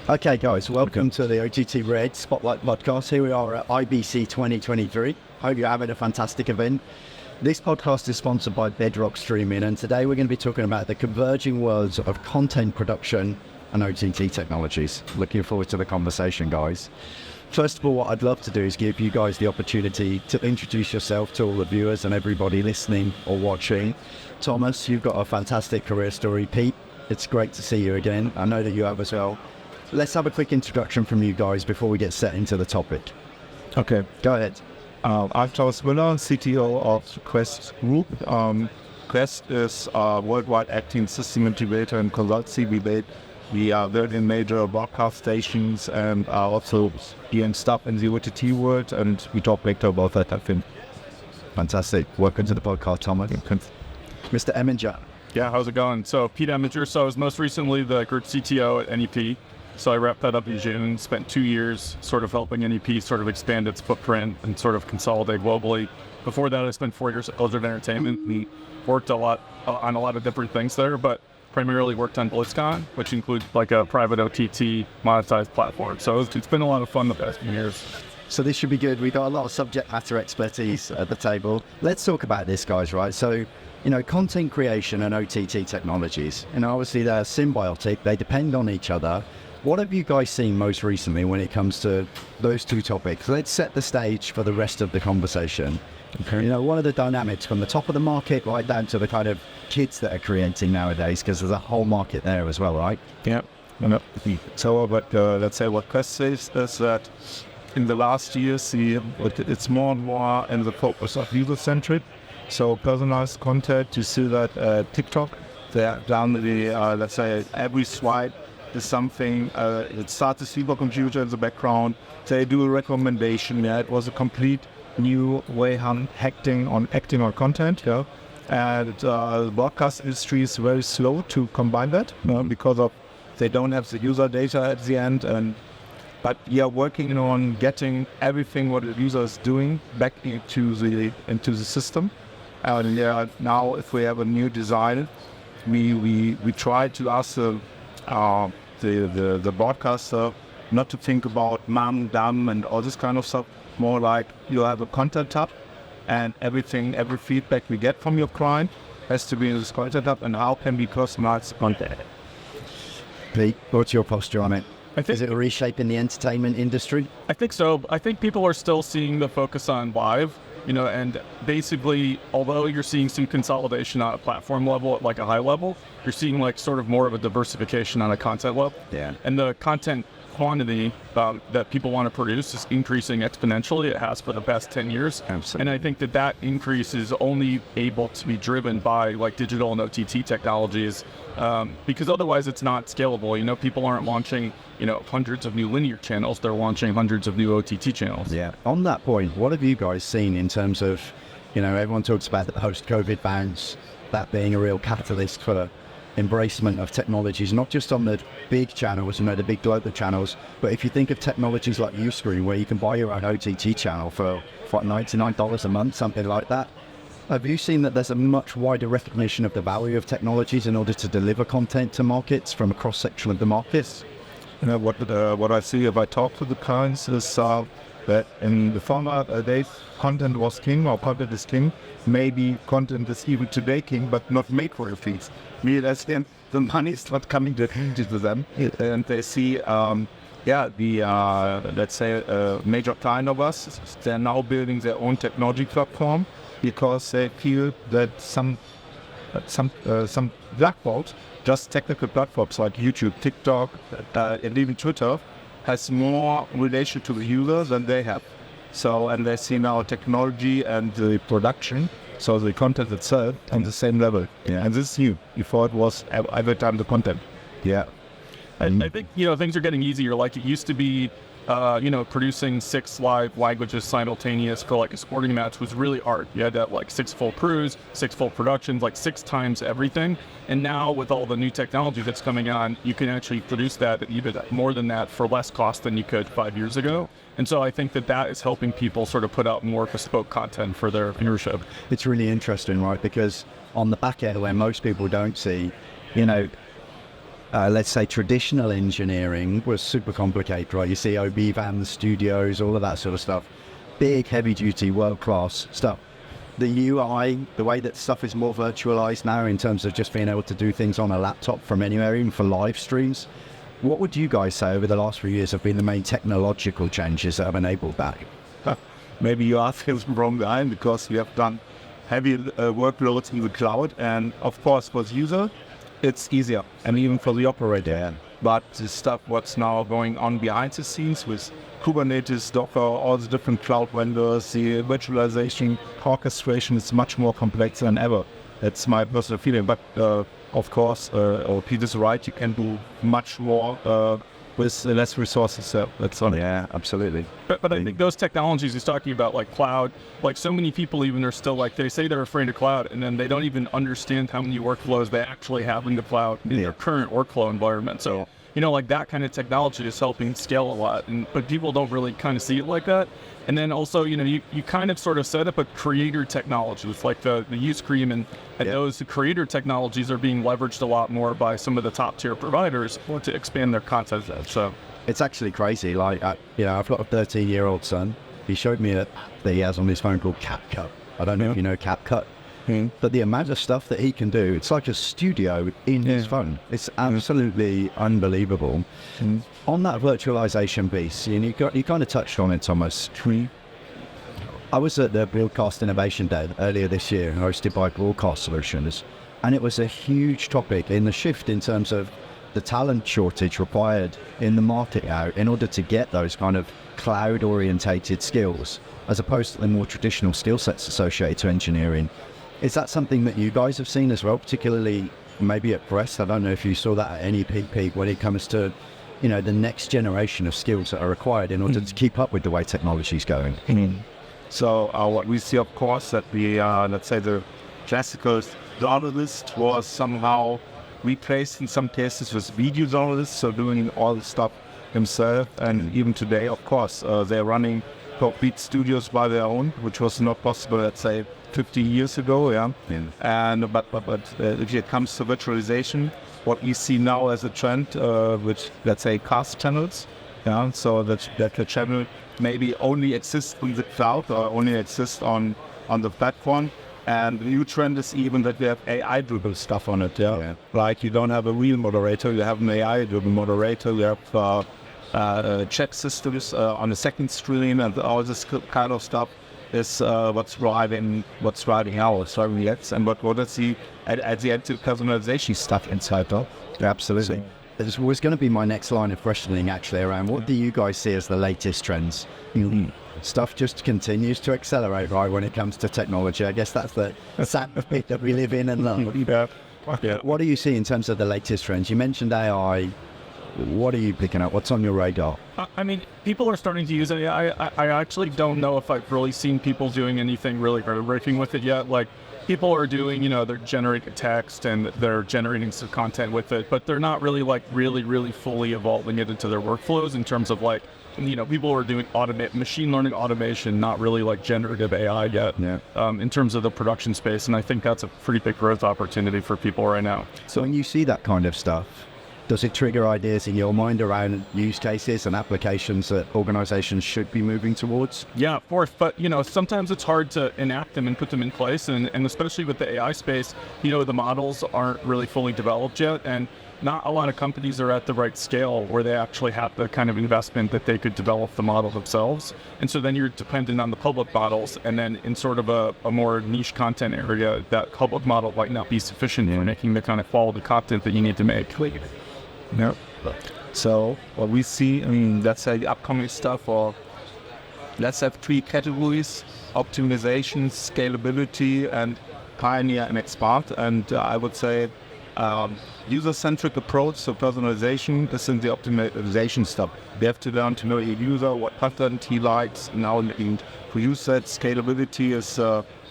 Okay, guys, welcome to the OTT Red Spotlight Podcast. Here we are at IBC 2023. Hope you're having a fantastic event. This podcast is sponsored by Bedrock Streaming, and today we're going to be talking about the converging worlds of content production and OTT technologies. Looking forward to the conversation, guys. First of all, what I'd love to do is give you guys the opportunity to introduce yourself to all the viewers and everybody listening or watching. Thomas, you've got a fantastic career story. Pete, it's great to see you again. I know that you have as well. Let's have a quick introduction from you guys before we get set into the topic. Okay. Go ahead. I'm Thomas Muller, CTO of Quest Group. Quest is a worldwide acting system integrator and consultancy. We are building major broadcast stations and are also doing stuff in the OTT world, and we talk later about that, I think. Fantastic. Welcome to the podcast, Thomas. Mr. Emminger. Yeah, how's it going? So Pete Emminger. So I was most recently the group CTO at NEP. So I wrapped that up in June, spent 2 years sort of helping NEP sort of expand its footprint and sort of consolidate globally. Before that, I spent 4 years at Blizzard Entertainment. We worked on a lot of different things there, but primarily worked on BlizzCon, which includes like a private OTT monetized platform. So it's been a lot of fun the past few years. So this should be good. We've got a lot of subject matter expertise at the table. Let's talk about this, guys, right? So, content creation and OTT technologies, obviously they're symbiotic. They depend on each other. What have you guys seen most recently when it comes to those two topics? Let's set the stage for the rest of the conversation. Okay. What are the dynamics from the top of the market right down to the kind of kids that are creating nowadays? Because there's a whole market there as well, right? Yeah. So, let's say what Quest says is that in the last years, it's more and more in the focus of user-centric. So personalized content, you see that TikTok, they're down let's say every swipe is something, it starts a supercomputer in the background, they do a recommendation. It was a complete new way of acting on content. And the broadcast industry is very slow to combine that because they don't have the user data at the end. But we are working on getting everything what the user is doing back into the system. And now if we have a new design, we try to ask the broadcaster not to think about mom, dumb, and all this kind of stuff. More like you have a content tab, and every feedback we get from your client has to be in this content tab, and how can we personalize the content? Pete, what's your posture on it? Is it reshaping the entertainment industry? I think so. I think people are still seeing the focus on live, and basically, although you're seeing some consolidation on a platform level at like a high level, you're seeing like sort of more of a diversification on a content level. Yeah. And the content quantity that people want to produce is increasing exponentially. It has for the past 10 years. Absolutely. And I think that increase is only able to be driven by like digital and OTT technologies, because otherwise it's not scalable. People aren't launching, hundreds of new linear channels. They're launching hundreds of new OTT channels. Yeah. On that point, what have you guys seen in terms of, everyone talks about the post-COVID bounce, that being a real catalyst for embracement of technologies, not just on the big channels, the big global channels, but if you think of technologies like Uscreen, where you can buy your own OTT channel for $99 a month, something like that. Have you seen that there's a much wider recognition of the value of technologies in order to deliver content to markets from a cross-section of the markets? What I see if I talk to the clients is that in the former days, content was king, or content is king. Maybe content is even today king, but not made for your feeds. That's the money is not coming to them, and they see, let's say a major client of us, they're now building their own technology platform because they feel that some platforms, just technical platforms like YouTube, TikTok, and even Twitter, has more relation to the user than they have. So, and they see now technology and the production, so the content itself, on the same level. Yeah. And this is new. Before it was every time the content. Yeah. I think, things are getting easier. Like it used to be, producing 6 live languages simultaneous for like a sporting match was really hard. You had to have like 6 full crews, 6 full productions, like 6 times everything. And now with all the new technology that's coming on, you can actually produce that even more than that for less cost than you could 5 years ago. And so I think that is helping people sort of put out more bespoke content for their viewership. It's really interesting, right? Because on the back end, where most people don't see, let's say, traditional engineering was super complicated, right? You see OB vans, studios, all of that sort of stuff. Big, heavy-duty, world-class stuff. The UI, the way that stuff is more virtualized now in terms of just being able to do things on a laptop from anywhere, even for live streams. What would you guys say over the last few years have been the main technological changes that have enabled that? Maybe you ask him from behind, because we have done heavy workloads in the cloud, and of course for the user it's easier, and even for the operator. But the stuff what's now going on behind the scenes with Kubernetes, Docker, all the different cloud vendors, the virtualization, orchestration is much more complex than ever. That's my personal feeling. But of course, Peter's right, you can do much more with less resources. So that's on. Yeah, absolutely. But I think those technologies he's talking about, like cloud, like so many people even are still like, they say they're afraid of cloud, and then they don't even understand how many workflows they actually have in the cloud in their current workflow environment. So, you know, like that kind of technology is helping scale a lot, but people don't really kind of see it like that. And then also, you know, you kind of sort of set up a creator technology. It's like the Usecream and those creator technologies are being leveraged a lot more by some of the top tier providers to expand their content set. So it's actually crazy. Like, you know, I've got a 13-year-old son. He showed me that he has on his phone called CapCut. I don't know if you know CapCut. But the amount of stuff that he can do, it's like a studio in his phone. It's absolutely unbelievable. On that virtualization piece, and you kind of touched on it, Thomas. I was at the Broadcast Innovation Day earlier this year, hosted by Broadcast Solutions, and it was a huge topic in the shift in terms of the talent shortage required in the market now in order to get those kind of cloud-orientated skills, as opposed to the more traditional skill sets associated to engineering. Is that something that you guys have seen as well, particularly maybe at Press? I don't know if you saw that at any peak when it comes to, you know, the next generation of skills that are required in order to keep up with the way technology is going. So what we see, of course, that the, let's say the classical journalist was somehow replaced in some cases with video journalists, so doing all the stuff himself. And even today, of course, they're running complete studios by their own, which was not possible, let's say, 50 years ago, And but if it comes to virtualization, what we see now as a trend, which, let's say, cast channels, so that the channel maybe only exists in the cloud or only exists on the platform. And the new trend is even that we have AI-driven stuff on it. Like you don't have a real moderator, you have an AI-driven moderator. You have chat systems on the second screen, and all this kind of stuff is what's driving ours, driving the ads, and what is the at the end the personalization stuff inside though. Absolutely. This was going to be my next line of questioning, actually, around what do you guys see as the latest trends? Stuff just continues to accelerate, right, when it comes to technology. I guess that's the sad bit that we live in and love. What do you see in terms of the latest trends? You mentioned AI. What are you picking up? What's on your radar? I mean, people are starting to use AI. I actually don't know if I've really seen people doing anything really groundbreaking with it yet. Like, people are doing, you know, they're generating text and they're generating some content with it, but they're not really like really fully evolving it into their workflows in terms of like, you know, people are doing machine learning automation, not really like generative AI yet in terms of the production space. And I think that's a pretty big growth opportunity for people right now. So when you see that kind of stuff, does it trigger ideas in your mind around use cases and applications that organizations should be moving towards? Yeah, of course. But, you know, sometimes it's hard to enact them and put them in place. And especially with the AI space, you know, the models aren't really fully developed yet. And not a lot of companies are at the right scale where they actually have the kind of investment that they could develop the model themselves. And so then you're dependent on the public models. And then in sort of a more niche content area, that public model might not be sufficient for making the kind of quality content that you need to make. No. So what we see, I mean, let's say the upcoming stuff, or let's have three categories: optimization, scalability, and pioneer and expand. And I would say user-centric approach, so personalization is in the optimization stuff. We have to learn to know your user, what content he likes. Now, and for you said scalability is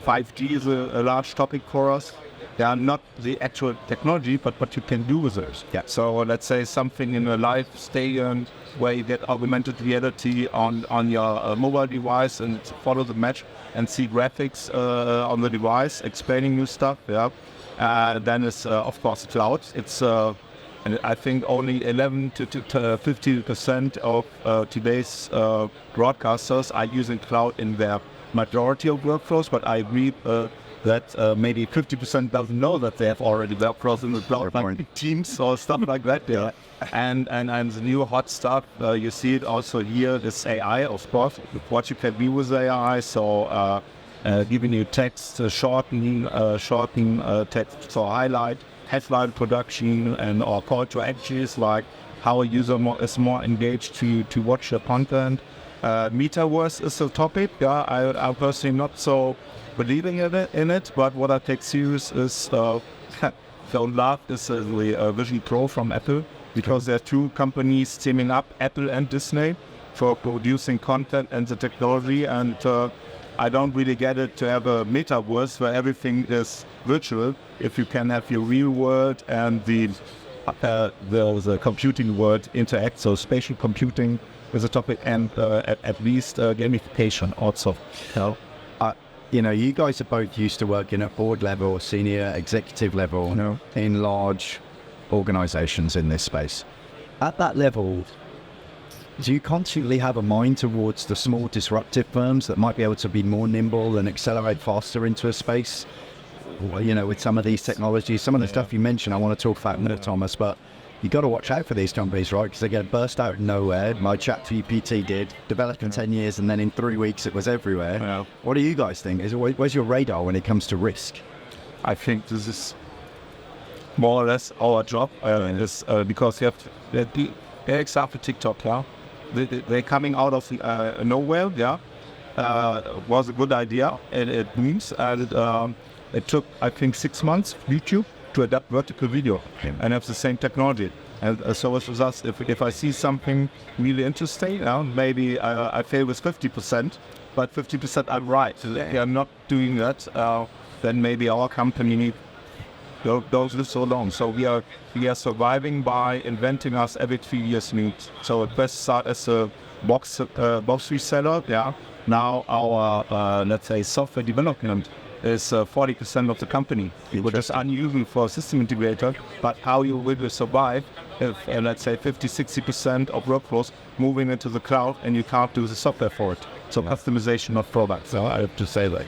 5G is a large topic for us. They are not the actual technology, but what you can do with it. So let's say something in a live stadium where you get augmented reality on your mobile device and follow the match and see graphics on the device explaining new stuff. Then it's of course cloud. It's And I think only 11 to 15% of today's broadcasters are using cloud in their majority of workflows, but I agree that maybe 50% doesn't know that they have already workflows in the cloud, like Teams or stuff like that. Yeah. And the new hot stuff, you see it also here, this AI, of course, what you can do with AI. So giving you text, shortening text, so highlight, headline production, and or call to actions, like how a user is more engaged to watch the content. Metaverse is a topic. Yeah, I'm personally not so believing in it, but what I take serious is don't laugh, is the Vision Pro from Apple, because there are two companies teaming up, Apple and Disney, for producing content and the technology. And I don't really get it to have a metaverse where everything is virtual, if you can have your real world and the computing world interact. So spatial computing is a topic, and at least gamification also. You guys are both used to working at board level, senior executive level, in large organizations in this space. At that level, do you constantly have a mind towards the small disruptive firms that might be able to be more nimble and accelerate faster into a space? With some of these technologies, some of the stuff you mentioned, I want to talk about more, Thomas, but you got to watch out for these companies, right? Because they get burst out of nowhere. My ChatGPT did, developed in 10 years, and then in 3 weeks it was everywhere. Yeah. What do you guys think? Where's your radar when it comes to risk? I think this is more or less our job, because you have to, example TikTok, yeah? They're coming out of nowhere, yeah? Was a good idea, and it means, and it took, I think, 6 months for YouTube to adapt vertical video and have the same technology. And so it's with us, if I see something really interesting, maybe I fail with 50%, but 50% I'm right. So if I'm not doing that, then maybe our company don't live so long. So we are surviving by inventing us every 3 years new. So at first start as a box reseller, yeah. Now our let's say software development is 40% of the company, which is unusual for a system integrator. But how you will survive if, let's say, 50-60% of workflows moving into the cloud and you can't do the software for it? So customization of products, so I have to say that.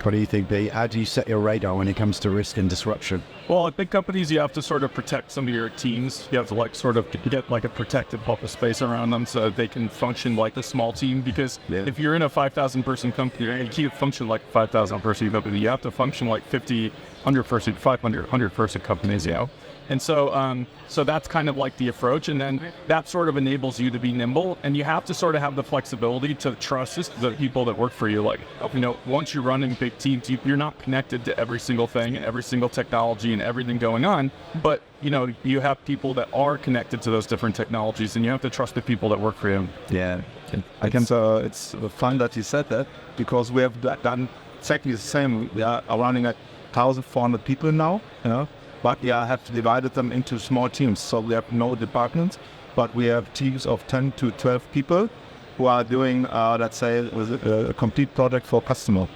What do you think, B? How do you set your radar when it comes to risk and disruption? Well, at big companies, you have to sort of protect some of your teams. You have to sort of get like a protected buffer space around them so they can function like a small team. Because if you're in a 5,000 person company, you can't function like a 5,000 person company. You have to function like 50, 100 person, 500, 100 person companies, And so so that's kind of like the approach. And then that sort of enables you to be nimble. And you have to sort of have the flexibility to trust the people that work for you. Like, once you're running big teams, you're not connected to every single thing, every single technology and everything going on. But, you have people that are connected to those different technologies, and you have to trust the people that work for you. Yeah. It's fun that you said that, because we have done exactly the same. We are running at 1,400 people now, but we have divided them into small teams. So we have no departments, but we have teams of 10 to 12 people who are doing, let's say, a complete project for customer.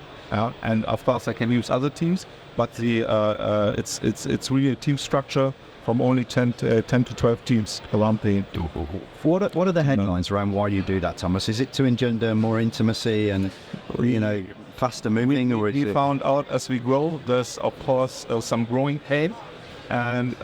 And of course, I can use other teams, but it's really a team structure from only 10 to 12 teams around the. What are the headlines around why you do that, Thomas? Is it to engender more intimacy and faster moving, or is we found out as we grow, there's of course some growing pain, and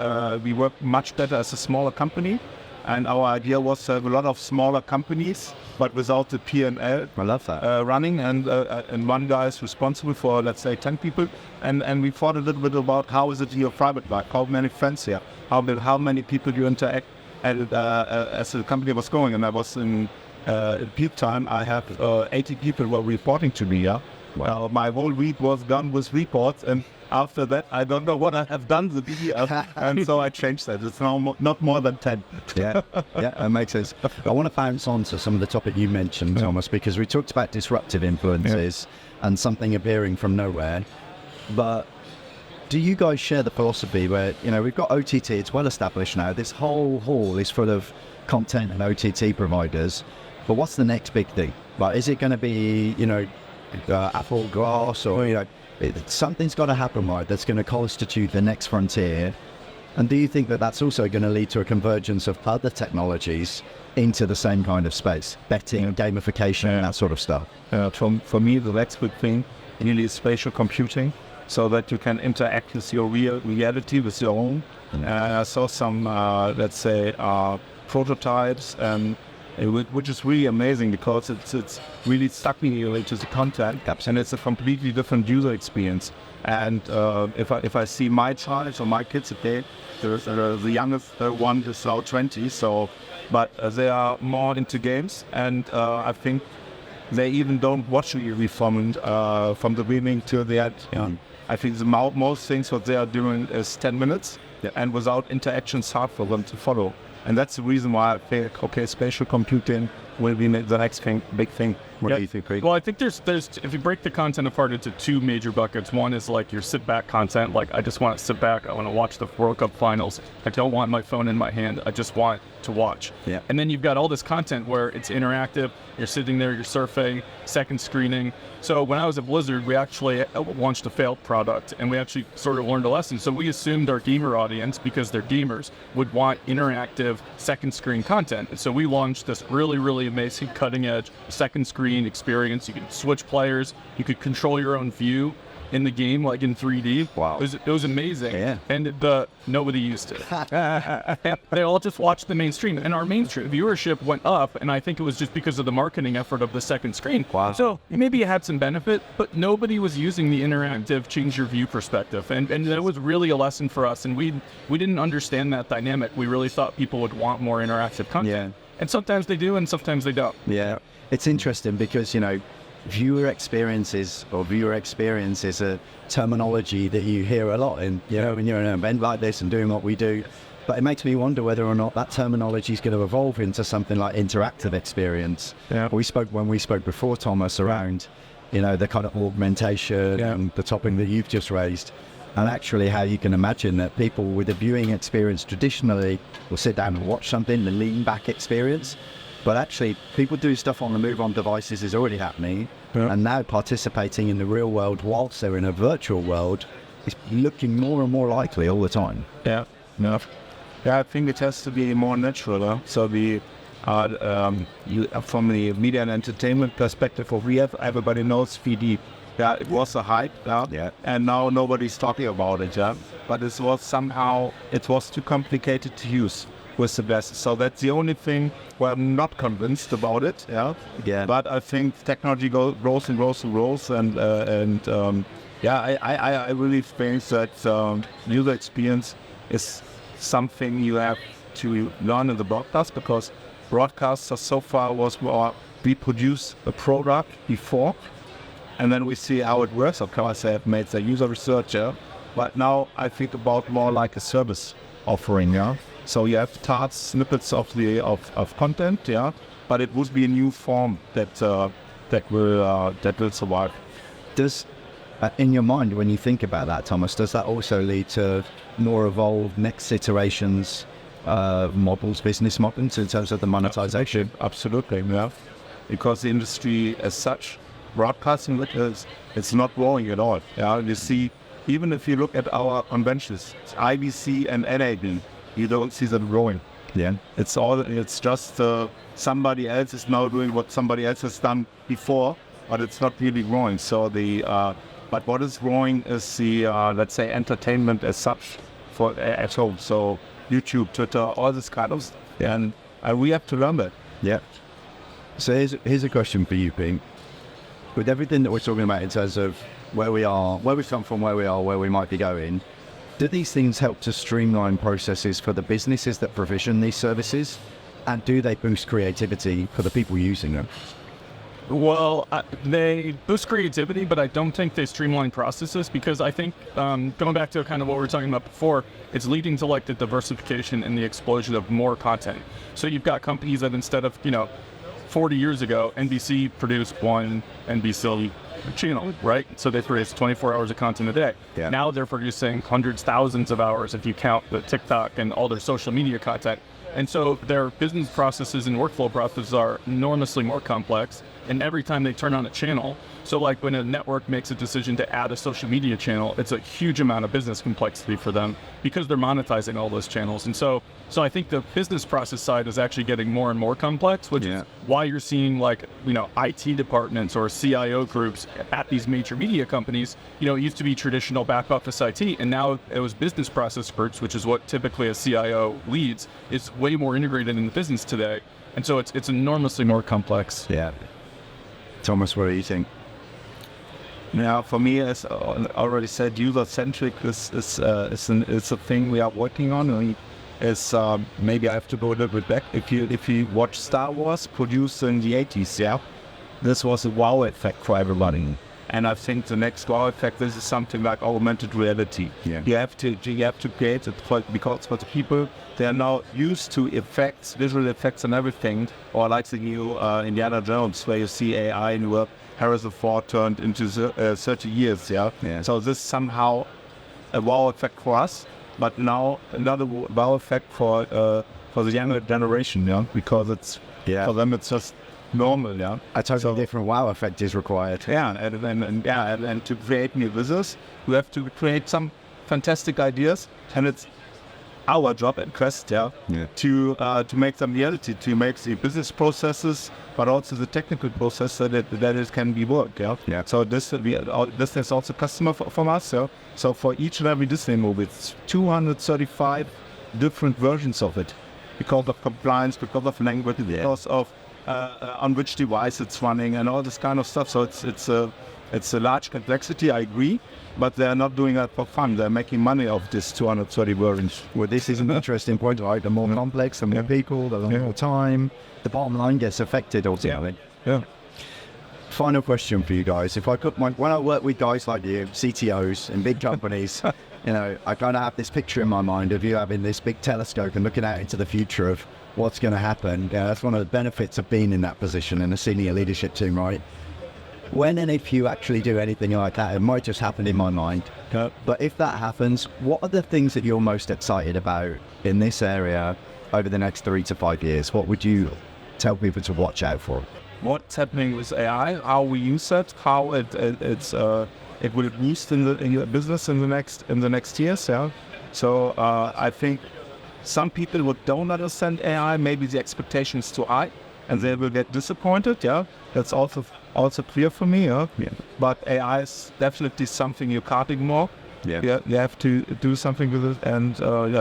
we work much better as a smaller company. And our idea was to have a lot of smaller companies, but without the P&L. I love that. Running, and one guy is responsible for, let's say, 10 people. And we thought a little bit about how is it your private life, how many friends here, how many people you interact. And as the company was going, and I was in peak time, I have 80 people were reporting to me. Well, my whole week was done with reports, and after that, I don't know what I have done the year, and so I changed that. It's now not more than 10. Yeah, that makes sense. I want to bounce on to some of the topic you mentioned, Thomas, because we talked about disruptive influences and something appearing from nowhere. But do you guys share the philosophy where, we've got OTT, it's well established now, this whole hall is full of content and OTT providers, but what's the next big thing? Like, is it going to be, Apple Glass, or, something's got to happen, right, that's going to constitute the next frontier? And do you think that that's also going to lead to a convergence of other technologies into the same kind of space? Betting, gamification, that sort of stuff. For me, the next big thing really is spatial computing, so that you can interact with your real reality, with your own. I saw some, let's say, prototypes, which is really amazing because it's really sucking you into the content, and it's a completely different user experience. And if I see my child or my kids today, the youngest one is now 20, but they are more into games, and I think they even don't watch really from the beginning till the end. Yeah. I think the most things what they are doing is 10 minutes, and without interaction, it's hard for them to follow. And that's the reason why I think, okay, spatial computing will be the next big thing. What do you think, Craig? Well, I think there's if you break the content apart into two major buckets, one is like your sit back content. Like, I just want to sit back. I want to watch the World Cup finals. I don't want my phone in my hand. I just want to watch. Yeah. And then you've got all this content where it's interactive. You're sitting there, you're surfing, second screening. So when I was at Blizzard, we actually launched a failed product, and we actually sort of learned a lesson. So we assumed our gamer audience, because they're gamers, would want interactive second screen content. And so we launched this really, really amazing cutting edge second screen experience. You could switch players. You could control your own view in the game, like in 3D. Wow. It was amazing. Yeah. And nobody used it. They all just watched the mainstream, and our mainstream viewership went up, and I think it was just because of the marketing effort of the second screen. Wow. So maybe it had some benefit, but nobody was using the interactive change your view perspective, and that was really a lesson for us, and we didn't understand that dynamic. We really thought people would want more interactive content. Yeah. And sometimes they do, and sometimes they don't. Yeah. It's interesting because, viewer experience is a terminology that you hear a lot in, when you're in an event like this and doing what we do. But it makes me wonder whether or not that terminology is going to evolve into something like interactive experience. Yeah. When we spoke before, Thomas, around, the kind of augmentation and the topic that you've just raised. And actually how you can imagine that people with a viewing experience traditionally will sit down and watch something, the lean back experience. But actually, people do stuff on the move on devices is already happening. Yeah. And now participating in the real world whilst they're in a virtual world is looking more and more likely all the time. Yeah, I think it has to be more natural. So from the media and entertainment perspective, everybody knows 3D. Yeah, it was a hype, and now nobody's talking about it. Yeah, but it was too complicated to use with the best. So that's the only thing where I'm not convinced about it. Yeah. But I think technology grows and grows and grows, I really think that user experience is something you have to learn in the broadcast, because broadcasters so far was more, we produce a product before, and then we see how it works. Of course, I have made the user research, but now I think about more like a service offering. So you have snippets of content, but it would be a new form that will survive. Does, in your mind, when you think about that, Thomas, does that also lead to more evolved next iterations, business models in terms of the monetization? Absolutely, yeah. Because the industry as such, broadcasting, it's not growing at all. Yeah, you see, even if you look at our conventions, IBC and NAB, you don't see them growing. Yeah, it's just somebody else is now doing what somebody else has done before, but it's not really growing. So but what is growing is the let's say entertainment as such for at home. So YouTube, Twitter, all this kind of stuff. And we have to learn that. Yeah. So here's a question for you, Pete. With everything that we're talking about in terms of where we are, where we've come from, where we are, where we might be going, do these things help to streamline processes for the businesses that provision these services? And do they boost creativity for the people using them? Well, they boost creativity, but I don't think they streamline processes, because I think, going back to kind of what we were talking about before, it's leading to like the diversification and the explosion of more content. So you've got companies that instead of, 40 years ago, NBC produced one NBC channel, right? So they produced 24 hours of content a day. Yeah. Now they're producing hundreds, thousands of hours if you count the TikTok and all their social media content. And so their business processes and workflow processes are enormously more complex. And every time they turn on a channel, So like when a network makes a decision to add a social media channel, it's a huge amount of business complexity for them because they're monetizing all those channels. And so I think the business process side is actually getting more and more complex, which is why you're seeing like, IT departments or CIO groups at these major media companies. It used to be traditional back office IT, and now it was business process groups, which is what typically a CIO leads, is way more integrated in the business today. And so it's enormously more complex. Yeah. Thomas, what do you think? Now, for me, as I already said, user-centric is a thing we are working on. Maybe I have to go a little bit back. If you watch Star Wars produced in the 80s, this was a wow effect for everybody. And I think the next wow effect, this is something like augmented reality. Yeah. You have to create it because for the people, they are now used to effects, visual effects and everything, or like the new Indiana Jones, where you see AI in work. Harrison Ford turned into 30 years, yeah? So this is somehow a wow effect for us, but now another wow effect for the younger generation, because for them it's just normal, A totally different wow effect is required. And to create new business, we have to create some fantastic ideas, and it's our job at Quest, to make them reality, to make the business processes, but also the technical process that it can be worked. So this is also customer from us. So for each and every Disney movie, it's 235 different versions of it, because of compliance, because of language, because of on which device it's running, and all this kind of stuff. So it's a large complexity, I agree, but they're not doing that for fun. They're making money off this 230 versions. Well, this is an interesting point, right? The more complex, the more people, the more time, the bottom line gets affected ultimately. Final question for you guys. If I could, when I work with guys like you, CTOs in big companies, I kind of have this picture in my mind of you having this big telescope and looking out into the future of what's going to happen. That's one of the benefits of being in that position in a senior leadership team, right? When and if you actually do anything like that, it might just happen in my mind. But if that happens, what are the things that you're most excited about in this area over the next 3 to 5 years? What would you tell people to watch out for? What's happening with AI? How we use it? How it will boost in the business in the next years? So I think some people who don't understand AI, maybe the expectation is too high, and they will get disappointed. That's also clear for me. But AI is definitely something you can't ignore. You have to do something with it, and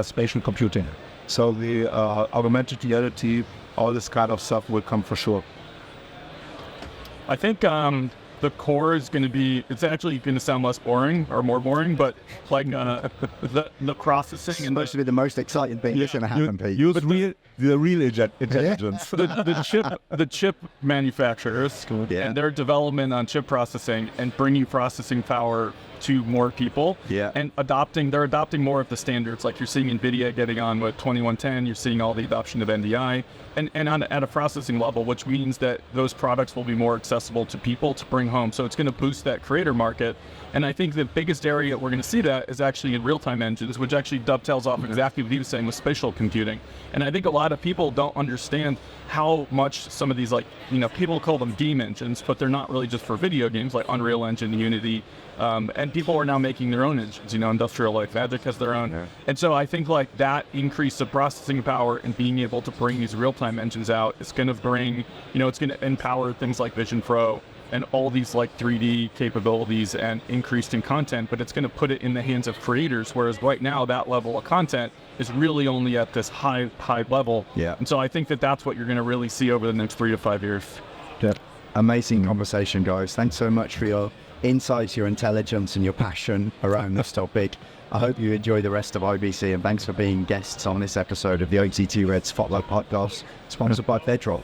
spatial computing. So the augmented reality, all this kind of stuff will come for sure. I think the core is going to be, it's actually going to sound less boring or more boring, but like the processing. And supposed to be the most exciting thing that's going to happen, Pete. Use the real intelligence. the chip manufacturers and their development on chip processing and bringing processing power to more people and they're adopting more of the standards. Like you're seeing NVIDIA getting on with 2110, you're seeing all the adoption of NDI and at a processing level, which means that those products will be more accessible to people to bring home. So it's going to boost that creator market. And I think the biggest area we're going to see that is actually in real-time engines, which actually dovetails off exactly what he was saying with spatial computing. And I think a lot of people don't understand how much some of these, people call them game engines, but they're not really just for video games, like Unreal Engine, Unity, and people are now making their own engines, Industrial Light and Magic has their own. And so I think that increase of processing power and being able to bring these real-time engines out is going to bring, it's going to empower things like Vision Pro and all these 3D capabilities and increased in content, but it's going to put it in the hands of creators, whereas right now that level of content is really only at this high level. And so I think that's what you're going to really see over the next 3 to 5 years. Amazing conversation, guys. Thanks so much for your insights, your intelligence, and your passion around this topic. I hope you enjoy the rest of IBC, and thanks for being guests on this episode of the OTT Red Spotlight Podcast, sponsored by Bedrock.